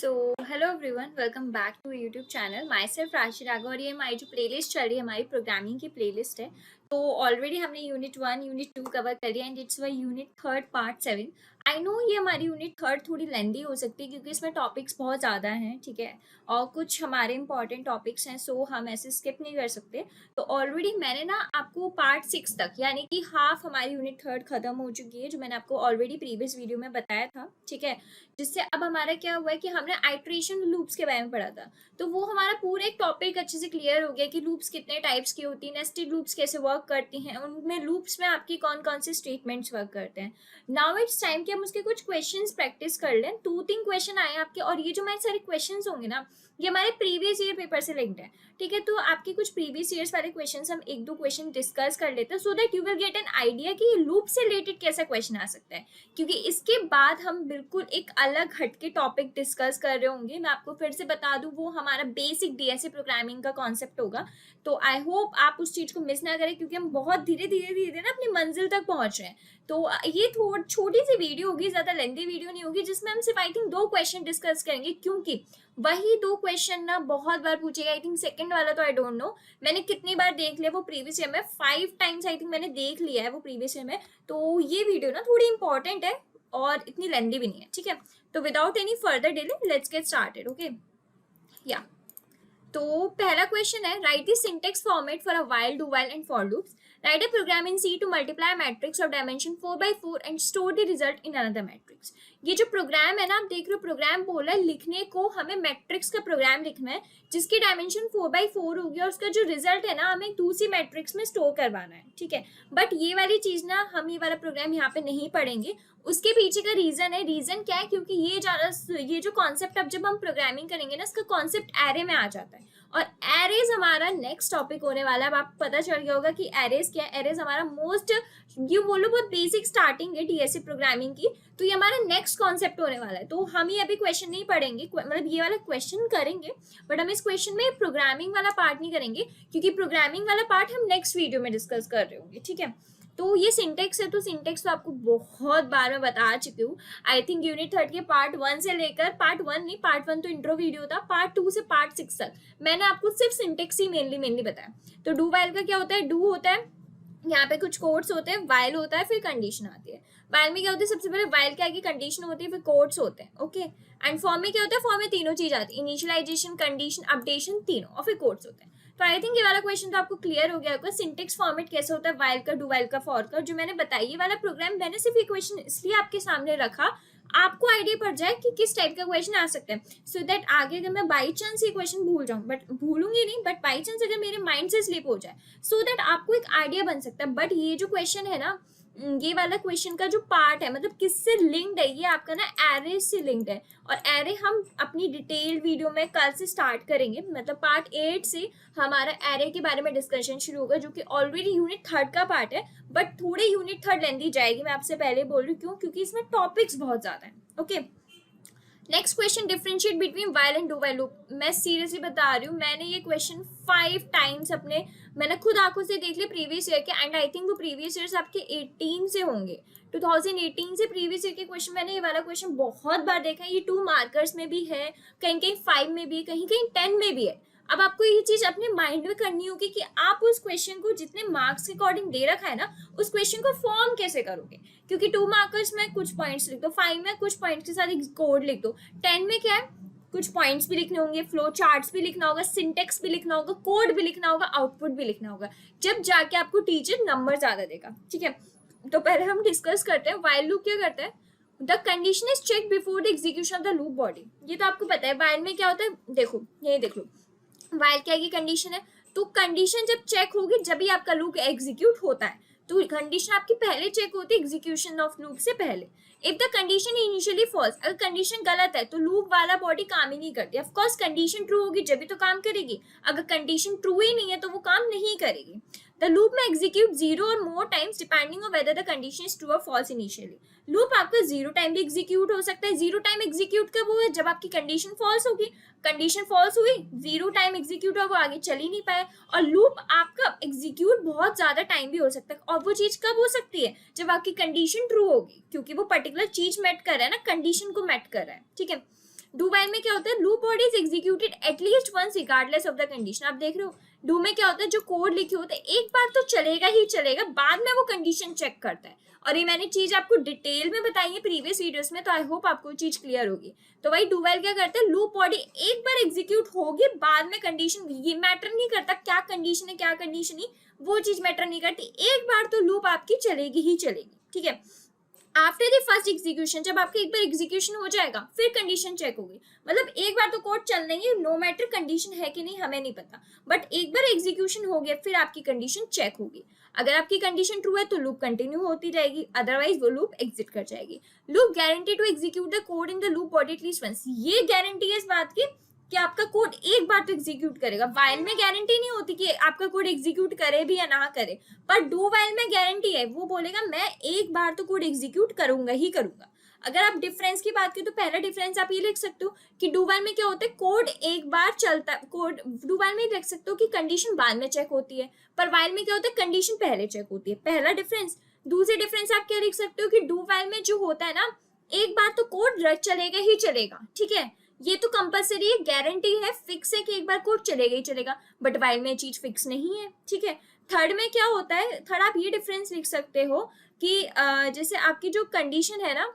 Hello everyone, welcome back to YouTube channel. My सेल्फ राशि राघव और ये हमारी जो प्लेलिस्ट चल रही है हमारी प्रोग्रामिंग की प्लेलिस्ट है। तो ऑलरेडी हमने यूनिट 1 यूनिट 2 कवर कर लिया and it's Y unit 3 part 7। I know ये हमारी यूनिट 3 थोड़ी लेंदी हो सकती है क्योंकि इसमें टॉपिक्स बहुत ज़्यादा हैं, ठीक है, और कुछ हमारे इंपॉर्टेंट टॉपिक्स हैं, सो हम ऐसे स्किप नहीं कर सकते। तो ऑलरेडी मैंने ना आपको पार्ट 6 तक यानी कि हाफ हमारी यूनिट 3 खत्म हो चुकी है, जो मैंने आपको ऑलरेडी प्रीवियस वीडियो में बताया था, ठीक है। जिससे अब हमारा क्या हुआ है कि हमने आइट्रेशन लूप्स के बारे में पढ़ा था, तो वो हमारा पूरा एक टॉपिक अच्छे से क्लियर हो गया कि लूप्स कितने टाइप्स की होती हैं, नेस्टेड लूप्स कैसे वर्क करती हैं, उनमें लूप्स में आपकी कौन कौन से स्टेटमेंट्स वर्क करते हैं। नाउ इट्स टाइम कि हम उसके कुछ क्वेश्चंस प्रैक्टिस कर लें। 2-3 क्वेश्चन आए आपके, और ये जो हमारे सारे क्वेश्चंस होंगे ना, ये हमारे प्रीवियस ईयर पेपर से लिंक्ड है, ठीक है। तो आपके कुछ प्रीवियस ईयर्स वाले क्वेश्चंस हम 1-2 क्वेश्चन डिस्कस कर लेते हैं, so that you will get an idea कि लूप से रिलेटेड कैसा क्वेश्चन आ सकता है। क्योंकि इसके बाद हम बिल्कुल एक अलग हटके टॉपिक डिस्कस कर रहे होंगे। मैं आपको फिर से बता दूं, वो हमारा बेसिक डीएसए प्रोग्रामिंग का कॉन्सेप्ट होगा। तो आई होप आप उस चीज को मिस ना करें, क्योंकि हम बहुत धीरे धीरे धीरे ना अपनी मंजिल तक पहुंच रहे हैं। तो ये थोड़ी छोटी सी वीडियो होगी, ज्यादा लेंथी वीडियो नहीं होगी, जिसमें हम सिर्फ आई थिंक 2 क्वेश्चन डिस्कस करेंगे, क्योंकि वही 2 क्वेश्चन ना बहुत बार पूछेगा। आई थिंक सेकंड वाला तो आई डोंट नो मैंने कितनी बार देख लिया, वो प्रीवियस ईयर में 5 टाइम्स आई थिंक मैंने देख लिया है वो प्रीवियस ईयर में। तो ये वीडियो ना थोड़ी इंपॉर्टेंट है और इतनी लेंदी भी नहीं है, ठीक है। तो without any further delay let's get started, okay. या तो पहला क्वेश्चन है, write the syntax format for a while, do while and for loops. Write a program in C to multiply matrix of dimension 4x4 and store the result in another matrix. ये जो programme है ना, आप देख रहे हो programme बोला है लिखने को, हमें मैट्रिक्स का प्रोग्राम लिखना है जिसकी डायमेंशन 4x4 होगी, और उसका जो रिजल्ट है ना हमें दूसरी मैट्रिक्स में स्टोर करवाना है, ठीक है। बट ये वाली चीज ना हम ये वाला प्रोग्राम यहाँ पे नहीं पढ़ेंगे। उसके पीछे का रीजन है, रीजन क्या है, क्योंकि ये जो कॉन्सेप्ट अब जब हम प्रोग्रामिंग करेंगे ना, इसका कॉन्सेप्ट एरे में आ जाता है, और एरेज हमारा नेक्स्ट टॉपिक होने वाला है। अब आपको पता चल गया होगा कि एरेज क्या है। एरेज हमारा मोस्ट, यू बोलो बहुत बेसिक स्टार्टिंग है डीएसए प्रोग्रामिंग की। तो ये हमारा नेक्स्ट कॉन्सेप्ट होने वाला है। तो हम ये अभी क्वेश्चन नहीं पढ़ेंगे, मतलब ये वाला क्वेश्चन करेंगे, बट हम इस क्वेश्चन में प्रोग्रामिंग वाला पार्ट नहीं करेंगे, क्योंकि प्रोग्रामिंग वाला पार्ट हम नेक्स्ट वीडियो में डिस्कस कर रहे होंगे, ठीक है। तो ये सिंटेक्स है, तो सिंटेक्स तो आपको बहुत बार मैं बता चुकी हूँ। आई थिंक यूनिट 3 के पार्ट 1 से लेकर पार्ट 1 नहीं, पार्ट 1 तो इंट्रो वीडियो था, पार्ट 2 से पार्ट 6 तक मैंने आपको सिर्फ सिंटेक्स ही मेनली बताया। तो डू वाइल का क्या होता है, डू होता है, यहाँ पे कुछ कोड्स होते हैं, वाइल होता है, फिर कंडीशन आती है। वाइल में क्या होता है, सबसे पहले वाइल के आगे कंडीशन होती है, फिर कोड्स होते हैं, ओके। एंड फॉर्म में क्या होता है, फॉर्म में तीनों चीज आती है, इनिशियलाइजेशन, कंडीशन, अपडेशन, तीनों, और फिर कोड्स होते हैं। तो आई थिंक ये वाला क्वेश्चन तो आपको क्लियर हो गया होगा, सिंटेक्स फॉर्मेट कैसे होता है वाइल का, डू वाइल का, फॉर का, जो मैंने बताया। ये वाला प्रोग्राम मैंने सिर्फ ये क्वेश्चन इसलिए आपके सामने रखा, आपको आइडिया पड़ जाए कि किस टाइप का क्वेश्चन आ सकता है, सो दैट आगे अगर मैं बाई चांस ये क्वेश्चन भूल जाऊं, बट भूलूंगी नहीं, बट बाई चांस अगर मेरे माइंड से स्लिप हो जाए, सो दैट आपको एक आइडिया बन सकता है। बट ये जो क्वेश्चन है ना, ये वाला क्वेश्चन का जो पार्ट है, मतलब किससे लिंक्ड है, ये आपका ना एरे से लिंक्ड है, और एरे हम अपनी डिटेल वीडियो में कल से स्टार्ट करेंगे, मतलब पार्ट 8 से हमारा एरे के बारे में डिस्कशन शुरू होगा, जो कि ऑलरेडी यूनिट 3 का पार्ट है, बट थोड़े यूनिट 3 लेंदी जाएगी, मैं आपसे पहले बोल रही हूँ क्यों, क्योंकि इसमें टॉपिक्स बहुत ज्यादा है, okay. Next question, differentiate between while and do while loop. मैं सीरियसली बता रही हूँ, मैंने ये क्वेश्चन 5 टाइम्स मैंने खुद आंखों से देख लिया प्रीवियस ईयर के, एंड आई थिंक वो प्रीवियस ईयर्स आपके 18 से होंगे, 2018 से प्रीवियस ईयर के क्वेश्चन मैंने ये वाला क्वेश्चन बहुत बार देखा है। ये 2 मार्कर्स में भी है, कहीं कहीं 5 में भी है, कहीं कहीं 10 में भी है। अब आपको ये चीज अपने माइंड में करनी होगी कि आप उस क्वेश्चन को जितने मार्क्स के अकॉर्डिंग दे रखा है ना, उस क्वेश्चन को फॉर्म कैसे करोगे, क्योंकि 2 मार्कर्स में कुछ पॉइंट्स लिख दो, 5 में कुछ पॉइंट्स के साथ एक कोड लिख दो, 10 में क्या है, कुछ पॉइंट्स भी लिखने होंगे, फ्लो चार्ट्स भी लिखना होगा, सिंटेक्स भी लिखना होगा, कोड भी लिखना होगा, आउटपुट भी लिखना होगा, जब जाके आपको टीचर नंबर ज्यादा देगा, ठीक है। तो पहले हम डिस्कस करते हैं व्हाइल लूप क्या करता है। The condition is check before the execution of the loop body. ये तो आपको पता है व्हाइल में क्या होता है, देखो ये देख लो, वाइल क्या की कंडीशन है, तो कंडीशन जब चेक होगी जब भी आपका लूप एग्जीक्यूट होता है, तो कंडीशन आपकी पहले चेक होती है एग्जीक्यूशन ऑफ लूप से पहले। If the condition initially false, अगर कंडीशन गलत है तो लूप वाला बॉडी काम ही नहीं करती। ऑफ कोर्स कंडीशन ट्रू होगी जब भी तो काम करेगी, अगर कंडीशन ट्रू ही नहीं है तो वो काम नहीं करेगी। द लूप में एग्जीक्यूट 0 और more times depending on whether the condition is true और फॉल्स इनिशियली। लूप आपका 0 टाइम भी एग्जीक्यूट हो सकता है। 0 टाइम एग्जीक्यूट कब हुआ, जब आपकी कंडीशन फॉल्स होगी, कंडीशन फॉल्स हुई, 0 टाइम एग्जीक्यूट हुआ, वो आगे चल ही नहीं पाए। और लूप आपका एग्जीक्यूट बहुत ज्यादा टाइम भी हो सकता है, और वो चीज कब हो सकती है, जब आपकी कंडीशन ट्रू होगी, क्योंकि वो पर्टिकुलर चीज मेट कर रहा है ना, कंडीशन को मेट कर रहा है, ठीक है। डू वाइल में क्या होता है, loop body is executed at least once regardless of the condition. आप देख रहे हो डू में क्या होता है, जो कोड लिखे होते हैं एक बार तो चलेगा ही चलेगा, बाद में वो कंडीशन चेक करता है। और ये मैंने चीज आपको डिटेल में बताई है प्रीवियस वीडियोस में, तो आई होप आपको चीज क्लियर होगी। तो भाई डू वाइल क्या करता है, लूप बॉडी एक बार एग्जीक्यूट होगी, बाद में कंडीशन, ये मैटर नहीं करता क्या कंडीशन है क्या कंडीशन नहीं, वो चीज मैटर नहीं करती, एक बार तो लूप आपकी चलेगी ही चलेगी, ठीक है। आफ्टर द फर्स्ट एग्जीक्यूशन, जब आपका एक बार एग्जीक्यूशन हो जाएगा फिर कंडीशन चेक होगी, मतलब एक बार तो कोड चलना ही, नो मैटर कंडीशन है कि नहीं हमें नहीं पता, बट एक बार एग्जीक्यूशन हो गया फिर आपकी कंडीशन चेक होगी। अगर आपकी कंडीशन ट्रू है तो लूप कंटिन्यू होती रहेगी, अदरवाइज वो लूप एग्जिट कर जाएगी। Loop guarantee to execute the code in the loop body at least once, ये गारंटी है इस बात की कि आपका कोड एक बार तो एग्जीक्यूट करेगा। वाइल में गारंटी नहीं होती कि आपका कोड एग्जीक्यूट करे भी या ना करे, पर डू वाइल में गारंटी है, वो बोलेगा मैं एक बार तो कोड एग्जीक्यूट करूंगा ही करूंगा। अगर आप डिफरेंस की बात करें तो पहला डिफरेंस आप ये लिख सकते हो कि डू वाइल में क्या होता है, कोड एक बार चलता है, कोड डू वाइल में लिख सकते हो कि कंडीशन बाद में चेक होती है, पर वाइल में क्या होता है कंडीशन पहले चेक होती है, पहला डिफरेंस। दूसरे डिफरेंस आप क्या लिख सकते हो कि डू वाइल में जो होता है ना, एक बार तो कोड चलेगा ही चलेगा, ठीक है, ये तो कंपलसरी है, गारंटी है, फिक्स है कि एक बार कोड चलेगा ही चलेगा, बट वाइल में चीज फिक्स नहीं है, ठीक है। थर्ड में क्या होता है, थर्ड आप ये डिफरेंस लिख सकते हो कि जैसे आपकी जो कंडीशन है ना,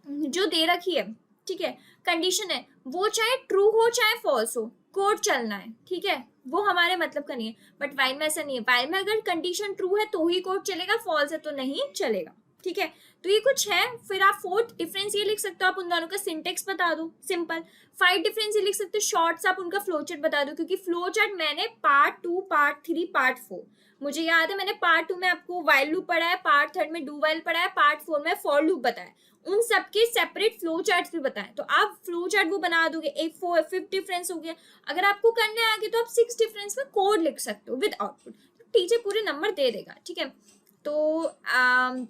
जो दे रखी है, ठीक है, कंडीशन है, वो चाहे ट्रू हो चाहे फॉल्स हो, कोड चलना है, ठीक है, वो हमारे मतलब का नहीं है। बट वाइल में ऐसा नहीं है, वाइल में अगर कंडीशन ट्रू है तो ही कोड चलेगा, फॉल्स है तो नहीं चलेगा, ठीक है। तो ये कुछ है। फिर आप फोर्थ डिफरेंस ये लिख सकते हो, आप उन दोनों का सिंटेक्स बता दो, सिंपल। फाइव डिफरेंस ये लिख सकते हो, शॉर्ट्स आप उनका फ्लो चार्ट बता दो, क्योंकि फ्लो चार्ट मैंने पार्ट 2 पार्ट 3 पार्ट 4, मुझे याद है मैंने पार्ट 2 में आपको वाइल लूप पढ़ाया, पार्ट 3 में डू वाइल पढ़ाया, पार्ट 4 में फॉर लूप बताया, उन सबके सेपरेट फ्लो चार्ट भी बताएं, तो आप फ्लो चार्ट वो बना दोगे। एक 5th डिफरेंस हो गया। अगर आपको करने आगे तो आप 6 डिफरेंस में कोड लिख सकते हो विद आउटपुट, टीचर पूरे नंबर दे देगा, ठीक है। तो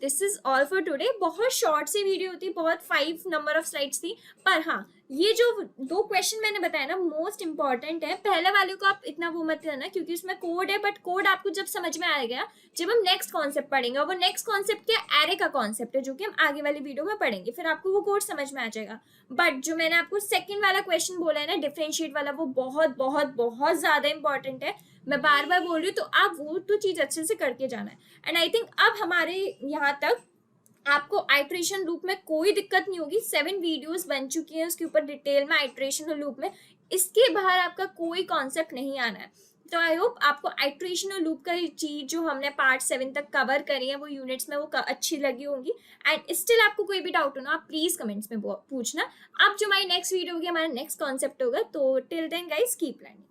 this is all for today. बहुत शॉर्ट सी वीडियो थी, बहुत 5 नंबर ऑफ स्लाइड्स थी, पर हाँ ये जो 2 क्वेश्चन मैंने बताया ना मोस्ट इंपॉर्टेंट है। पहले वाले को आप इतना वो मत करना क्योंकि उसमें कोड है, बट कोड आपको जब समझ में आएगा जब हम नेक्स्ट कॉन्सेप्ट पढ़ेंगे, और वो नेक्स्ट कॉन्सेप्ट क्या, एरे का कॉन्सेप्ट है, जो कि हम आगे वाली वीडियो में पढ़ेंगे, फिर आपको वो कोड समझ में आ जाएगा। बट जो मैंने आपको सेकंड वाला क्वेश्चन बोला है ना, डिफरेंशिएट वाला, वो बहुत बहुत बहुत ज्यादा इंपॉर्टेंट है, मैं बार बार बोल रही हूँ, तो आप वो तो चीज अच्छे से करके जाना है। एंड आई थिंक अब हमारे यहाँ तक आपको आइट्रेशन लूप में कोई दिक्कत नहीं होगी। 7 वीडियोस बन चुकी हैं उसके ऊपर डिटेल में आइट्रेशन लूप में, इसके बाहर आपका कोई कॉन्सेप्ट नहीं आना है। तो आई होप आपको आइट्रेशन और लूप का चीज जो हमने पार्ट 7 तक कवर करी है वो यूनिट्स में वो अच्छी लगी होंगी। एंड स्टिल आपको कोई भी डाउट हो ना, आप प्लीज कमेंट्स में पूछना। अब जो हमारी नेक्स्ट वीडियो होगी, हमारा नेक्स्ट कॉन्सेप्ट होगा। तो till then guys keep learning.